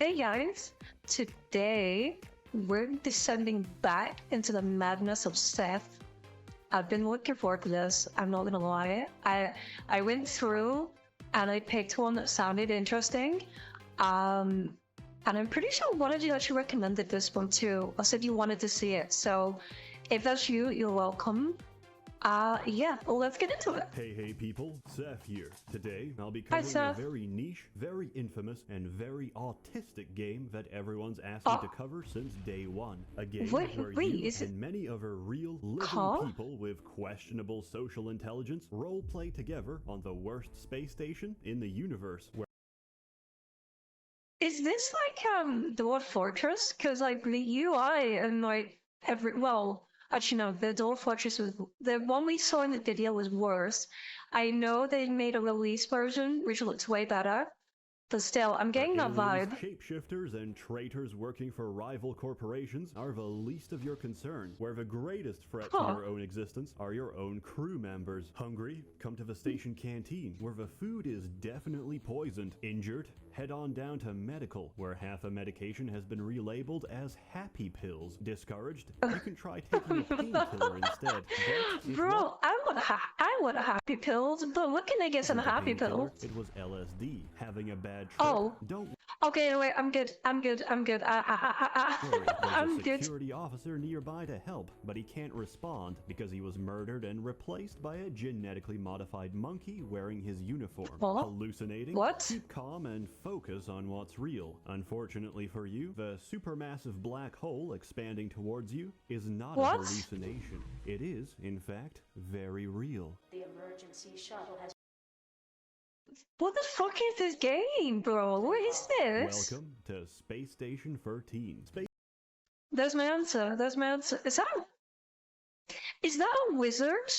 Hey guys, today we're descending back into the madness of Seth. I've been looking forward to this, I'm not gonna lie. I went through and I picked one that sounded interesting. And I'm pretty sure one of you actually recommended this one too, or said you wanted to see it. So if that's you, you're welcome. Yeah, well, let's get into it. Hey people, Seth here. Today, I'll be covering a very niche, very infamous, and very autistic game that everyone's asked me to cover since day one. A game where you and many other real, living people with questionable social intelligence role-play together on the worst space station in the universe. Is this like, Dwarf Fortress? Because, like, the UI and, like, actually, no, the Dwarf Fortress was... The one we saw in the video was worse. I know they made a release version, which looks way better. But still, I'm getting that vibe. Shapeshifters and traitors working for rival corporations are the least of your concern, where the greatest threat to your own existence are your own crew members. Hungry? Come to the station canteen, where the food is definitely poisoned. Injured? Head on down to medical, where half a medication has been relabeled as happy pills. Discouraged? You can try taking a painkiller instead. Bro, I want happy pills, but what can I get some happy pills? It was LSD. Having a bad trip. Oh. Don't. Okay, wait, I'm good. I'm good. There's a security officer nearby to help, but he can't respond because he was murdered and replaced by a genetically modified monkey wearing his uniform. Hallucinating? What? Keep calm and focus on what's real. Unfortunately for you, the supermassive black hole expanding towards you is not a hallucination. It is, in fact, very real. The emergency shuttle has... What the fuck is this game, bro? What is this? Welcome to Space Station 13. There's my answer. There's my answer. Is that a wizard?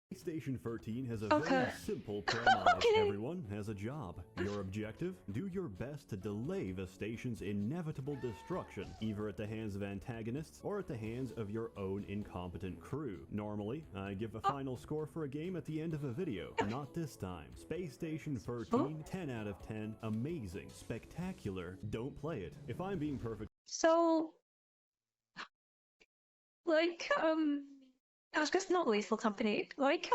Space Station 13 has a very simple premise. Everyone has a job. Your objective? Do your best to delay the station's inevitable destruction, either at the hands of antagonists or at the hands of your own incompetent crew. Normally, I give a final score for a game at the end of a video. Not this time. Space Station 13, 10 out of 10, amazing, spectacular. Don't play it. If I'm being perfect. So, like, I was just not Lethal Company, like,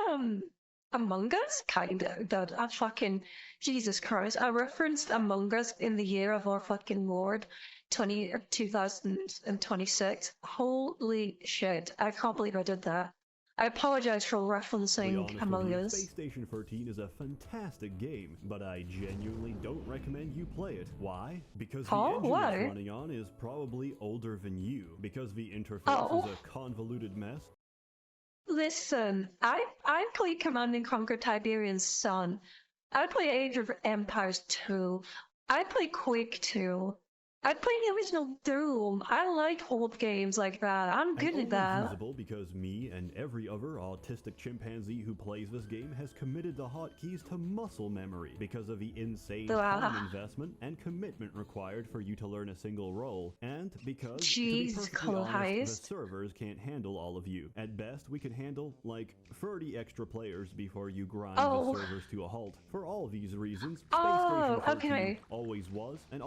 Among Us? Kind of, but I fucking, Jesus Christ, I referenced Among Us in the year of our fucking Lord, 2026. Holy shit, I can't believe I did that. I apologize for referencing Among Us. Space Station 13 is a fantastic game, but I genuinely don't recommend you play it. Why? Because the engine it's running on is probably older than you, because the interface is a convoluted mess. Listen, I play Command and Conquer Tiberian Sun. I play Age of Empires 2. I play Quake 2. I play the original Doom. I like old games like that. I'm good at that. Usable because me and every other autistic chimpanzee who plays this game has committed the hotkeys to muscle memory because of the insane time investment and commitment required for you to learn a single role, and because to be perfectly honest, the servers can't handle all of you. At best, we can handle like 30 extra players before you grind the servers to a halt. For all these reasons, Space Station 13 always was and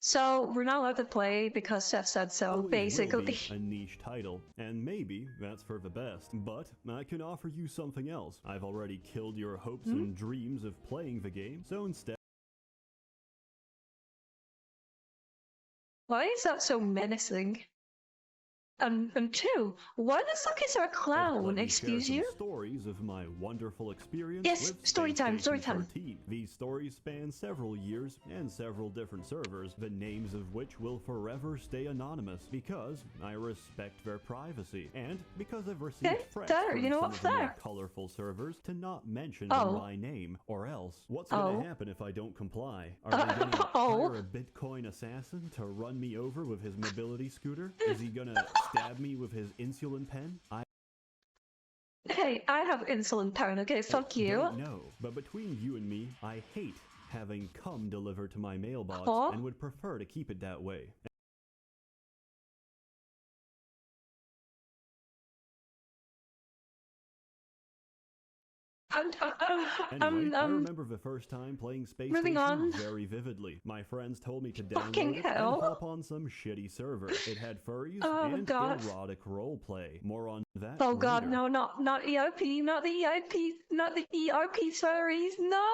so we're not allowed to play because Seth said so, basically. Will be a niche title, and maybe that's for the best. But I can offer you something else. I've already killed your hopes and dreams of playing the game, so instead... Why is that so menacing? And two, why the fuck is there a clown? Excuse you? Stories of my wonderful experience. Yes, story time, story time. These stories span several years and several different servers, the names of which will forever stay anonymous because I respect their privacy and because I've received threats from some of the more colorful servers to not mention my name, or else what's gonna happen if I don't comply? Are they gonna hire a Bitcoin assassin to run me over with his mobility scooter? Is he gonna stab me with his insulin pen? Hey, I have insulin pen, okay? Fuck you. No, but between you and me, I hate having cum delivered to my mailbox and would prefer to keep it that way. Anyway, I remember the first time playing Space moving Station on. very vividly. My friends told me to Fucking download it and hell. hop on some shitty server. It had furries Oh, and God. erotic roleplay. More on that Oh god, later. no, not ERP, not the EIP, not the ERP stories, no!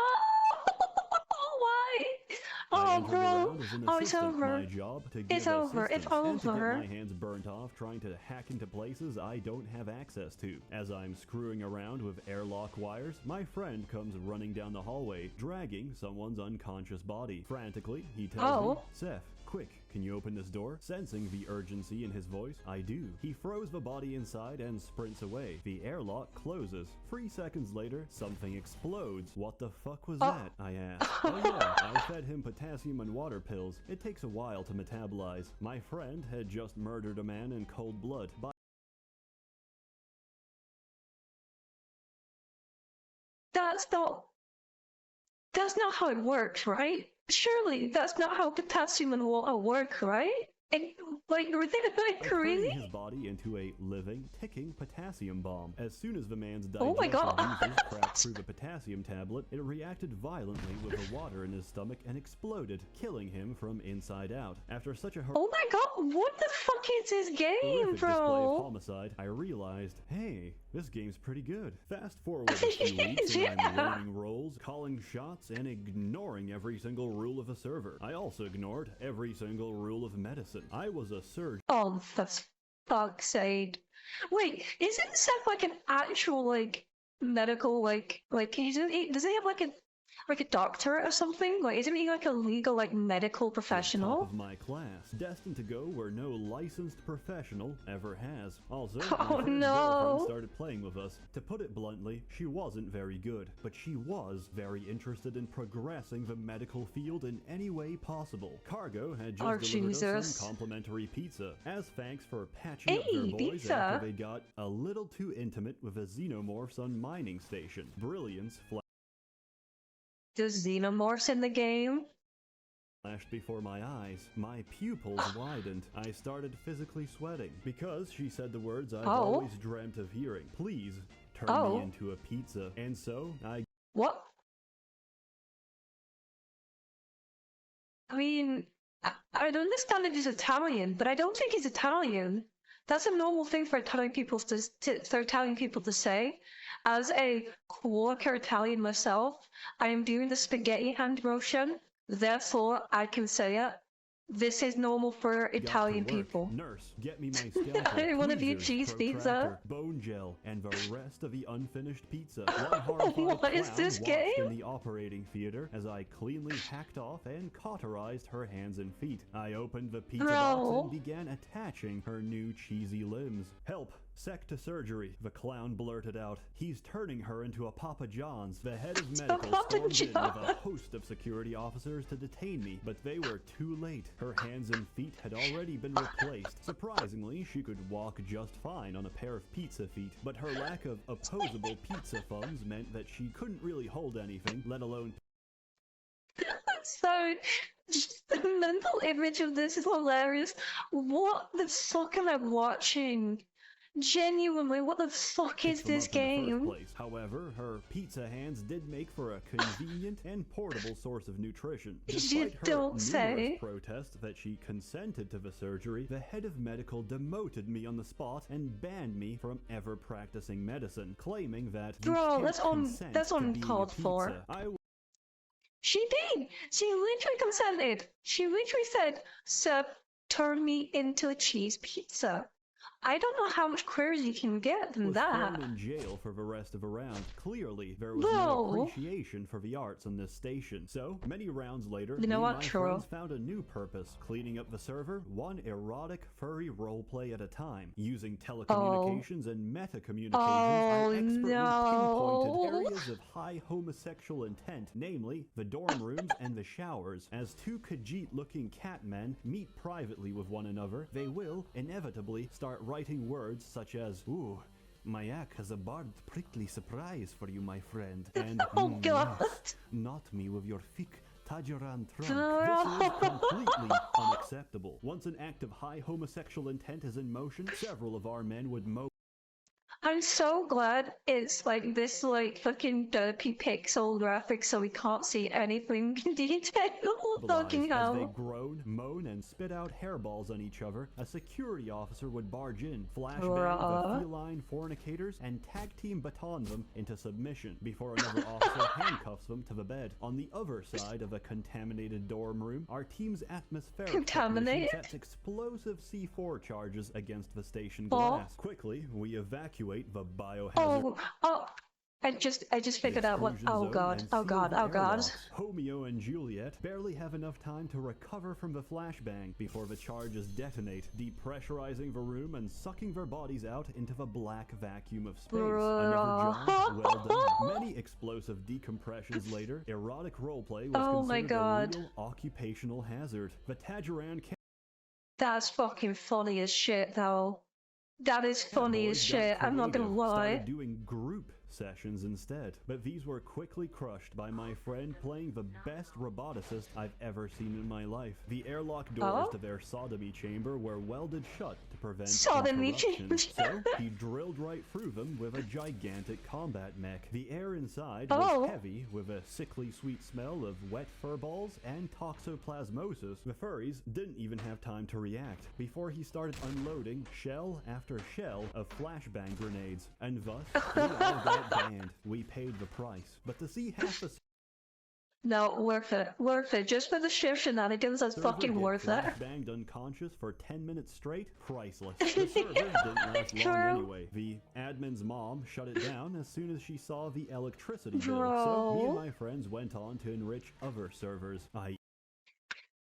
Why? I Oh, entered bro. around as an Oh, it's assistant, over. my job to give It's over, assistance it's and to get over. my hands burnt off trying to hack into places I don't have access to. As I'm screwing around with airlock wires, my friend comes running down the hallway, dragging someone's unconscious body. Frantically, he tells me, Seth, quick, can you open this door? Sensing the urgency in his voice, I do. He throws the body inside and sprints away. The airlock closes. 3 seconds later, something explodes. What the fuck was that? I asked. Oh yeah, I fed him potassium and water pills. It takes a while to metabolize. My friend had just murdered a man in cold blood. That's not how it works, right? Surely that's not how potassium and water work, right? And, like, were they like By crazy? turning his body into a living, ticking potassium bomb. As soon as the man's Oh my digestive God. juices cracked through the potassium tablet, it reacted violently with the water in his stomach and exploded, killing him from inside out. After such a Oh my god, what the fuck is this game, horrific display of bro? homicide, I realized, hey, this game's pretty good. Fast forward a few weeks and I'm Yeah. learning roles, calling shots, and ignoring every single rule of a server. I also ignored every single rule of medicine. I was a surgeon. Oh, for fuck's sake. Wait, isn't Seth like an actual, like, medical, does he have like a doctorate or something? Like, isn't he like a legal, like, medical Top professional? of my class, destined to go where no licensed professional ever has. Also, Oh, my friend's no. girlfriend started playing with us. To put it bluntly, she wasn't very good, but she was very interested in progressing the medical field in any way possible. Cargo had just Oh, delivered us Jesus. some complimentary pizza, as thanks for patching up Hey, their boys pizza. after they got a little too intimate with a xenomorphs on mining station. Brilliance There's xenomorphs in the game? flashed before my eyes. My pupils widened. I started physically sweating because she said the words I've always dreamt of hearing. Please turn me into a pizza. And so I What? I mean, I don't understand if he's Italian, but I don't think he's Italian. That's a normal thing for Italian people to say. As a Quaker Italian myself, I am doing the spaghetti hand motion, therefore I can say it. This is normal for got to Italian work. people. Nurse, get me my scalpel. I want to be a tweezers, cheese pizza. protractor, bone gel, and the rest of the unfinished pizza. One horrified What is clown this watched game? in the operating theater as I cleanly hacked off and cauterized her hands and feet. I opened the pizza box and began attaching her new cheesy limbs. Help! Sec to surgery, the clown blurted out. He's turning her into a Papa John's. The head of medical stormed in with a host of security officers to detain me, but they were too late. Her hands and feet had already been replaced. Surprisingly, she could walk just fine on a pair of pizza feet, but her lack of opposable pizza thumbs meant that she couldn't really hold anything, let alone So, just the mental image of this is hilarious. What the fuck am I watching? Genuinely, what the fuck is pick them this up in the first game? place. However, her pizza hands did make for a convenient and portable source of nutrition. Despite her don't numerous say. protests that she consented to the surgery, the head of medical demoted me on the spot and banned me from ever practicing medicine, claiming that you Bro, can't that's consent to being a uncalled for. pizza. I She did! She literally consented. She literally said, "Sir, turn me into a cheese pizza." I don't know how much queers you can get than was that. thrown in jail for the rest of a round. Clearly, there was no No. appreciation for the arts on this station. So, many rounds later, You know me what, and my true. friends found a new purpose, cleaning up the server, one erotic, furry roleplay at a time. Using telecommunications and meta-communications, Oh, I expertly no. pinpointed areas of high homosexual intent, namely the dorm rooms and the showers. As two Khajiit-looking catmen meet privately with one another, they will, inevitably, start writing words such as, "Ooh, Mayak has a barbed prickly surprise for you, my friend," and Oh, God. yes, not me with your thick Tajaran trunk. No. This is completely unacceptable. Once an act of high homosexual intent is in motion, several of our men would I'm so glad it's like this like fucking derpy pixel graphics so we can't see anything in detail. Fucking As they hell. groan, moan, and spit out hairballs on each other, a security officer would barge in, flashbang Bruh. the feline fornicators, and tag team baton them into submission before another officer handcuffs them to the bed. On the other side of a contaminated dorm room, our team's atmospheric Contaminated? technician sets explosive C4 charges against the station Oh. glass. Quickly, we evacuate the biohazard. Oh, I just figured out what. Exclusion Oh zone god, and oh god, sealed oh god. airlocks. Romeo and Juliet barely have enough time to recover from the flashbang before the charges detonate, depressurizing the room and sucking their bodies out into the black vacuum of space. Another job well done. Many explosive decompressions later, erotic roleplay was Oh my considered God. a real occupational hazard. The Tajaran That's fucking funny as shit, though. That is funny as boys got shit. I'm not gonna creative, lie. started doing group sessions instead, but these were quickly crushed by my friend playing the best roboticist I've ever seen in my life. The airlock doors Oh? to their sodomy chamber were welded shut to prevent Sodomy interruption, chamber. so he drilled right through them with a gigantic combat mech. The air inside Oh. was heavy with a sickly sweet smell of wet fur balls and toxoplasmosis. The furries didn't even have time to react before he started unloading shell after shell of flashbang grenades, and thus we all got banned. We paid the price, but to see half the No, worth it. Worth it. Just for the shift shenanigans, that's server fucking get worth it. banged unconscious for 10 minutes straight, priceless. The server didn't last long True. anyway. The admin's mom shut it down as soon as she saw the electricity bill, so me and Bro. my friends went on to enrich other servers. I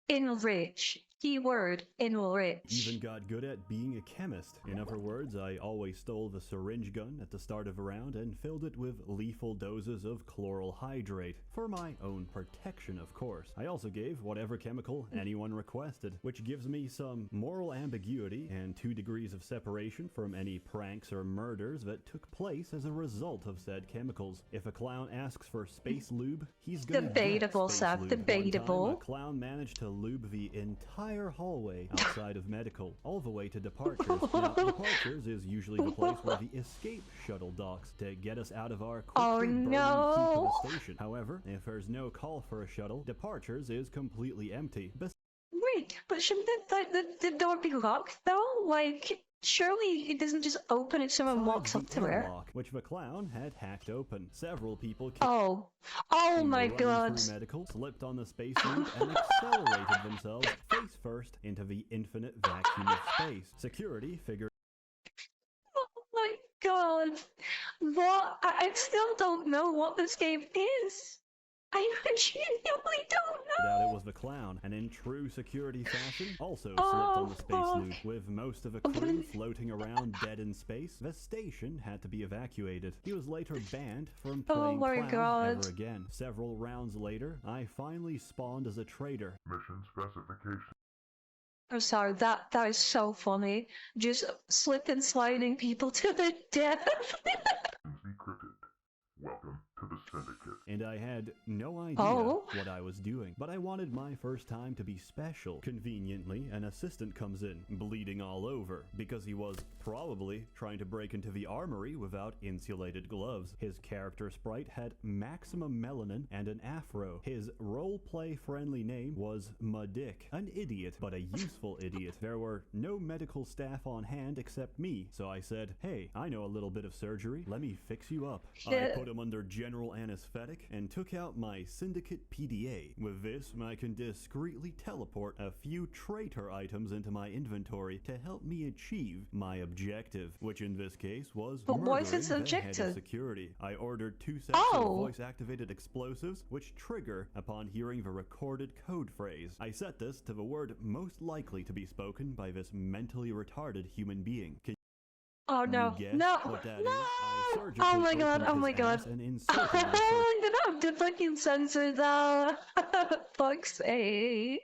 Enrich. Keyword, enrich. even got good at being a chemist. In other words, I always stole the syringe gun at the start of a round and filled it with lethal doses of chloral hydrate. For my own protection, of course. I also gave whatever chemical anyone requested, which gives me some moral ambiguity and 2 degrees of separation from any pranks or murders that took place as a result of said chemicals. If a clown asks for space lube, he's gonna Debatable, get space Seth, lube. One time, debatable. a clown managed to lube the entire hallway outside of medical, all the way to departures. Now, departures is usually the place where the escape shuttle docks to get us out of our Oh, quickly burning no. heat of the station. However, if there's no call for a shuttle, departures is completely empty. Wait, but shouldn't the door be locked, though? Like, surely it doesn't just open if someone Besides walks up the to it. airlock, which the clown had hacked open. Several people Oh. Oh came my running god. through medical, slipped on the space loop, and accelerated themselves face first into the infinite vacuum of space. Security figured Oh my god. What? I still don't know what this game is. I genuinely don't out know. it was the clown, and in true security fashion, also slipped on the space fuck. loop. With most of the crew floating around dead in space, the station had to be evacuated. He was later banned from Oh playing my clown god. ever again. Several rounds later, I finally spawned as a traitor. Mission specification. I'm sorry, that is so funny. Just slip and sliding people to their death. Decrypted. Welcome to the Syndicate. And I had no idea Oh. what I was doing. But I wanted my first time to be special. Conveniently, an assistant comes in, bleeding all over, because he was probably trying to break into the armory without insulated gloves. His character sprite had maximum melanin and an afro. His roleplay friendly name was Madick. An idiot, but a useful idiot. There were no medical staff on hand except me, so I said, hey, I know a little bit of surgery. Let me fix you up. I Shit. put him under general anesthetic and took out my syndicate PDA. With this, I can discreetly teleport a few traitor items into my inventory to help me achieve my objective, which in this case was But what is murdering its the head objective? of security. I ordered 2 sets Oh. of voice-activated explosives, which trigger upon hearing the recorded code phrase. I set this to the word most likely to be spoken by this mentally retarded human being. Can Oh no. you guess No. what that is? No. I surgically Oh my god, opened oh his my god. ass and inserted my first I'm gonna have to fucking censor that. Fuck's sake.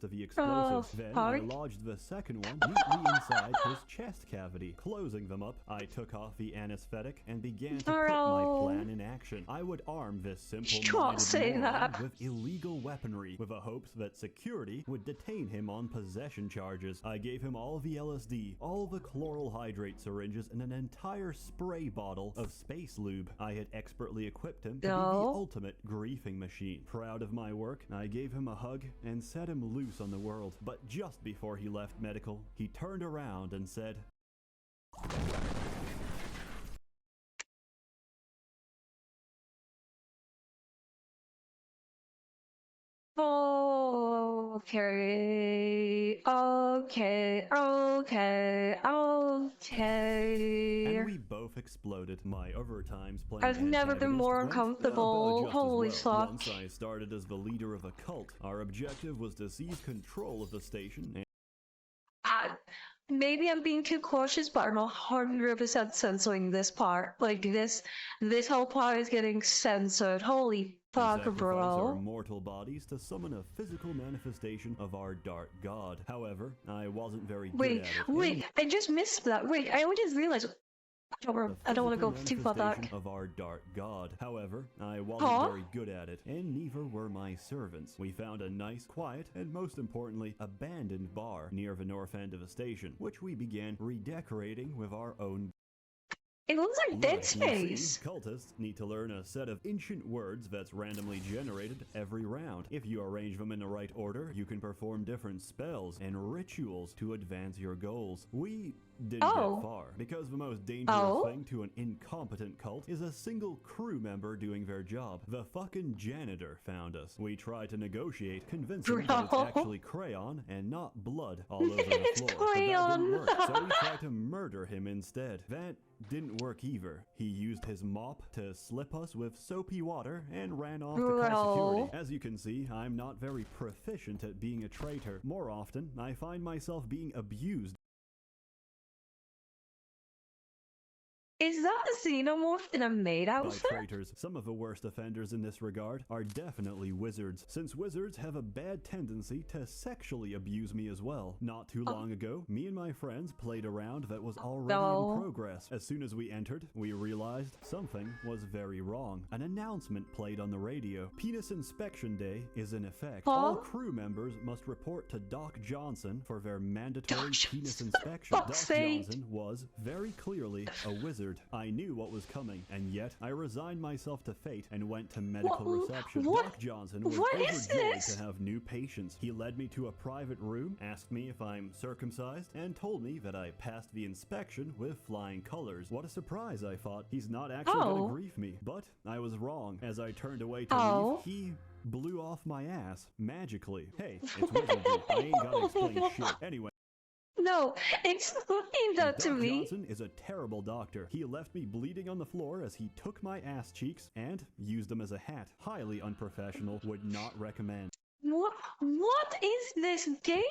of the explosives. Then I lodged the second one neatly inside his chest cavity. Closing them up, I took off the anesthetic and began to put my plan in action. I would arm this simple-minded moron with illegal weaponry, with the hopes that security would detain him on possession charges. I gave him all the LSD, all the chloral hydrate syringes, and an entire spray bottle of space lube. I had expertly equipped him to be the ultimate griefing machine. Proud of my work, I gave him a hug and set him loose on the world. But just before he left medical, he turned around and said, okay. and we both exploded. My overtimes playing I've never been more uncomfortable. Holy fuck. Once I started as the leader of a cult, our objective was to seize control of the station and maybe I'm being too cautious, but I'm 100% censoring this part. Like this whole part is getting censored. Holy fuck, sacrifice bro. our mortal bodies to summon a physical manifestation of our dark god. However, I wasn't very good at it. Wait, I just missed that. Wait, I just realized. I don't want to go too far back. Of our dark god. However, I wasn't very good at it, and neither were my servants. We found a nice, quiet, and most importantly, abandoned bar near the north end of the station, which we began redecorating with our own. It looks like Dead Space. Cultists need to learn a set of ancient words that's randomly generated every round. If you arrange them in the right order, you can perform different spells and rituals to advance your goals. We didn't get far, because the most dangerous thing to an incompetent cult is a single crew member doing their job. The fucking janitor found us. We tried to negotiate, convincing him that it's actually crayon and not blood all over the floor. It's crayon. But that didn't work, so we tried to murder him instead. That didn't work either. He used his mop to slip us with soapy water and ran off to call security. As you can see, I'm not very proficient at being a traitor. More often, I find myself being abused. Is that a xenomorph in a maid outfit? By traitors. Some of the worst offenders in this regard are definitely wizards, since wizards have a bad tendency to sexually abuse me as well. Not too long ago, me and my friends played a round that was already in progress. As soon as we entered, we realized something was very wrong. An announcement played on the radio. Penis Inspection Day is in effect. All crew members must report to Doc Johnson for their mandatory penis inspection. Doc Johnson was very clearly a wizard. I knew what was coming, and yet I resigned myself to fate and went to medical reception. Doc Johnson was overjoyed to have new patients. He led me to a private room, asked me if I'm circumcised, and told me that I passed the inspection with flying colors. What a surprise, I thought. He's not actually gonna grief me. But I was wrong. As I turned away to leave, he blew off my ass magically. Hey, it's wizardry. I ain't gotta explain shit. Anyway. No, explain that to me. Johnson is a terrible doctor. He left me bleeding on the floor as he took my ass cheeks and used them as a hat. Highly unprofessional. Would not recommend. What is this game,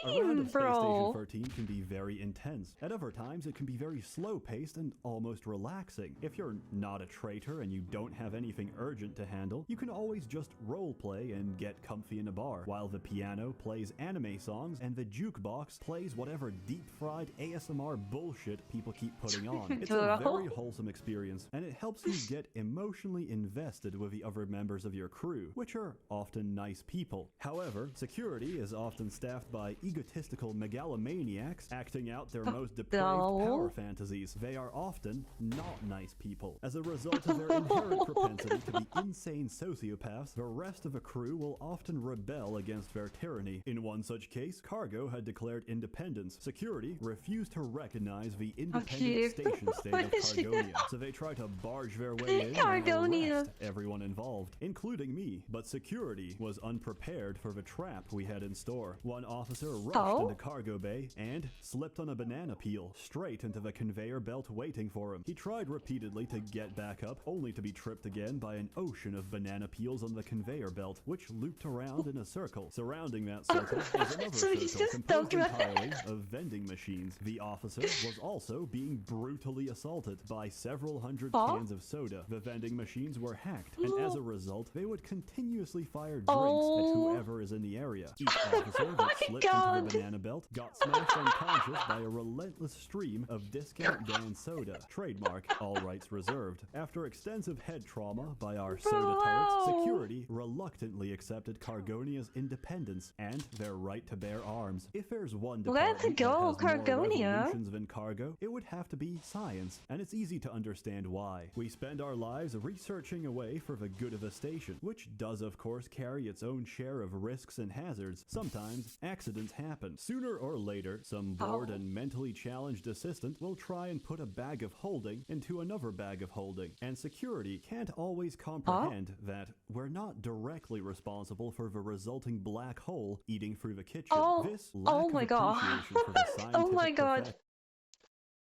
bro? Space Station 13 can be very intense. At other times, it can be very slow-paced and almost relaxing. If you're not a traitor and you don't have anything urgent to handle, you can always just roleplay and get comfy in a bar, while the piano plays anime songs and the jukebox plays whatever deep-fried ASMR bullshit people keep putting on. It's a very wholesome experience, and it helps you get emotionally invested with the other members of your crew, which are often nice people. However, security is often staffed by egotistical megalomaniacs acting out their most depraved power fantasies. They are often not nice people. As a result of their inherent propensity to be insane sociopaths, the rest of the crew will often rebel against their tyranny. In one such case, cargo had declared independence. Security refused to recognize the independent station state of Cargonia, so they tried to barge their way in and arrest everyone involved, including me. But security was unprepared for the trap we had in store. One officer rushed into cargo bay and slipped on a banana peel straight into the conveyor belt waiting for him. He tried repeatedly to get back up, only to be tripped again by an ocean of banana peels on the conveyor belt, which looped around in a circle. Surrounding that circle was another circle composed entirely of vending machines. The officer was also being brutally assaulted by several hundred cans of soda. The vending machines were hacked, and as a result, they would continuously fire drinks at whoever whoever is in the area. Each officer Oh that slipped into the banana belt got smashed unconscious by a relentless stream of Discount Dan soda. Trademark, all rights reserved. After extensive head trauma by our soda turrets, security reluctantly accepted Cargonia's independence and their right to bear arms. If there's one department Let's go, that has more Cargonia. revolutions than cargo, it would have to be science, and it's easy to understand why. We spend our lives researching away for the good of a station, which does of course carry its own share of risks and hazards. Sometimes accidents happen. Sooner or later, some bored and mentally challenged assistant will try and put a bag of holding into another bag of holding, and security can't always comprehend that we're not directly responsible for the resulting black hole eating through the kitchen. This lack oh my of god. appreciation for the scientific Oh my god. profession.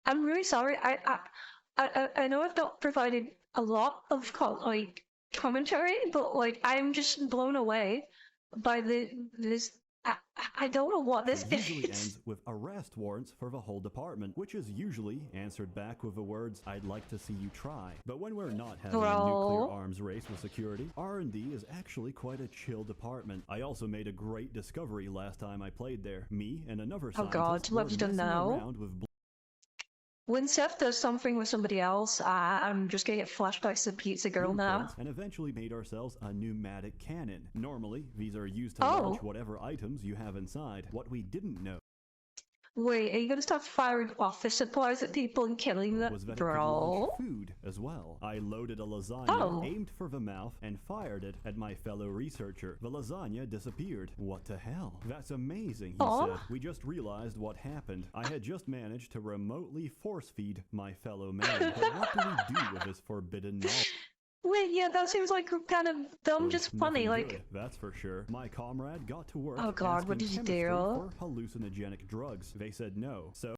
I'm really sorry. I know I've not provided a lot of commentary, but like I'm just blown away by this. I don't know what this Usually is. ends with arrest warrants for the whole department, which is usually answered back with the words, "I'd like to see you try." But when we're not having a nuclear arms race with security, R&D is actually quite a chill department. I also made a great discovery last time I played there. Me and another scientist God, were what have you done messing now? around with When Seth does something with somebody else, I'm just gonna get flashbacks of Pizza Girl now. blueprints and eventually made ourselves a pneumatic cannon. Normally, these are used to Oh. launch whatever items you have inside. What we didn't know Wait, are you gonna start firing office supplies at people and killing them? was that it could Bro. launch food as well. I loaded a lasagna, Oh. aimed for the mouth, and fired it at my fellow researcher. The lasagna disappeared. What the hell? That's amazing, he Aw. said. We just realized what happened. I had just managed to remotely force feed my fellow man. But what do we do with this forbidden knowledge? Wait, yeah, that seems like kind of dumb, just funny, Nothing like... good, that's for sure. My comrade got to work Oh god, what asking did you chemistry do? for hallucinogenic drugs. They said no, so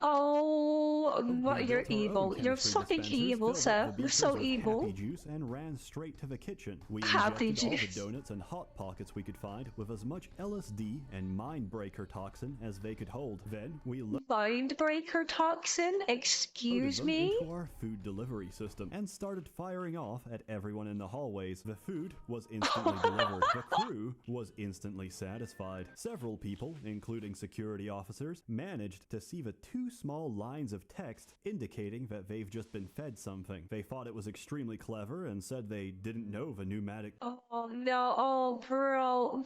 Oh, we what, you're built our own evil. You're chemistry fucking dispensers, evil, filled up Seth. the You're beakers so with evil. Happy juice and ran straight to the kitchen. We Happy injected all juice. the donuts and hot pockets we could find with as much LSD and mind breaker toxin as they could hold. Then we Mindbreaker toxin? Excuse them me? into our food delivery system and started firing off at everyone in the hallways. The food was instantly delivered. The crew was instantly satisfied. Several people, including security officers, managed to see the two small lines of text indicating that they've just been fed something. They thought it was extremely clever and said they didn't know the pneumatic Oh no, oh bro,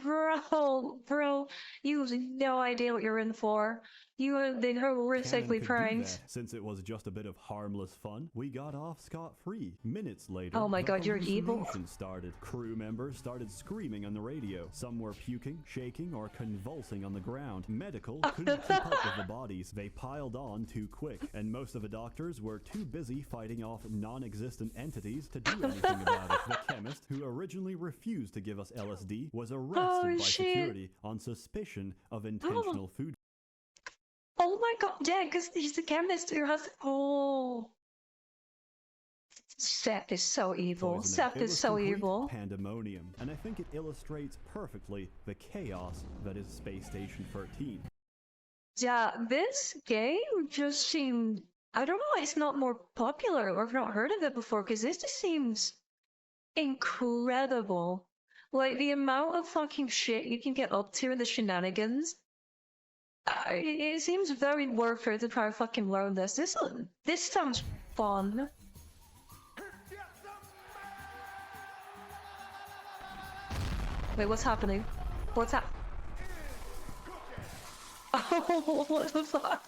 you have no idea what you're in for. You have been cannon horrifically could do pranked. that. Since it was just a bit of harmless fun, we got off scot-free. Minutes later, Oh my the god, you're evil. hallucination started. Crew members started screaming on the radio. Some were puking, shaking, or convulsing on the ground. Medical couldn't keep up with the bodies. They piled on too quick, and most of the doctors were too busy fighting off non-existent entities to do anything about it. The chemist, who originally refused to give us LSD, was arrested by shit. security on suspicion of intentional food. Oh my god, yeah, because he's the chemist who has. Oh. Seth is so evil. Poisoning. Seth It is was so complete evil. pandemonium, and I think it illustrates perfectly the chaos that is Space Station 13. Yeah, this game just seemed. I don't know why it's not more popular or I've not heard of it before, because this just seems incredible. Like, the amount of fucking shit you can get up to in the shenanigans. It seems very worth it to try to fucking learn this. This sounds fun. Wait, what's happening? What's hap? Oh, what the fuck?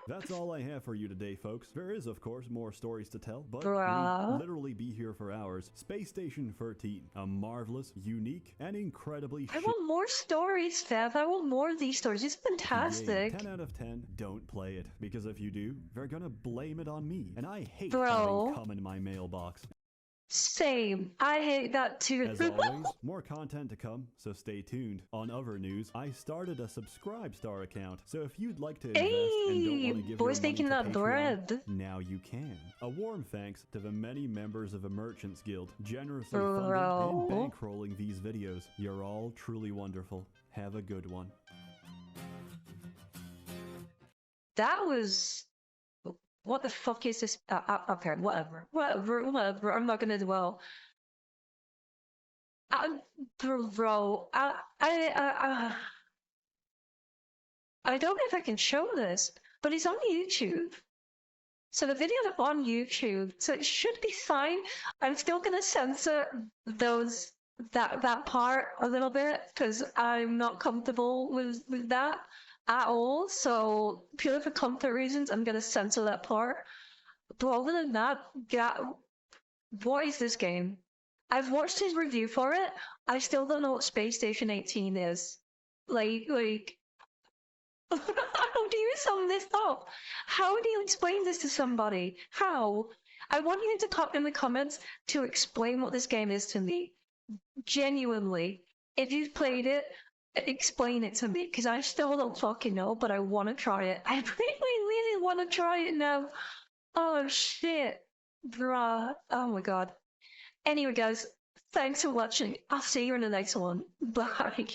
That's all I have for you today, folks. There is, of course, more stories to tell, but Bruh. we'd literally be here for hours. Space Station 13, a marvelous, unique, and incredibly I want more stories, Steph. I want more of these stories. It's game. fantastic. 10 out of 10, don't play it. Because if you do, they're gonna blame it on me. And I hate Bro. having come in my mailbox. Same. I hate that too. As always, more content to come, so stay tuned. On other news, I started a Subscribestar account, so if you'd like to invest and don't Hey, want to give boys your money taking to that Patreon, bread. now you can. A warm thanks to the many members of the Merchants Guild, generously funding Bro. and bankrolling these videos. You're all truly wonderful. Have a good one. That was. What the fuck is this? Okay, whatever. I'm not gonna dwell. Bro, I don't know if I can show this, but it's on YouTube. So the video's up on YouTube, so it should be fine. I'm still gonna censor that part a little bit because I'm not comfortable with that at all. So purely for comfort reasons, I'm gonna censor that part. But other than that, yeah, what is this game? I've watched his review for it. I still don't know what Space Station 18 is. Like, how do you sum this up? How do you explain this to somebody? How? I want you to talk in the comments to explain what this game is to me. Genuinely. If you've played it, explain it to me, because I still don't fucking know, but I want to try it. I really want to try it now. Oh shit. Bruh. Oh my god. Anyway, guys, thanks for watching. I'll see you in the next one. Bye.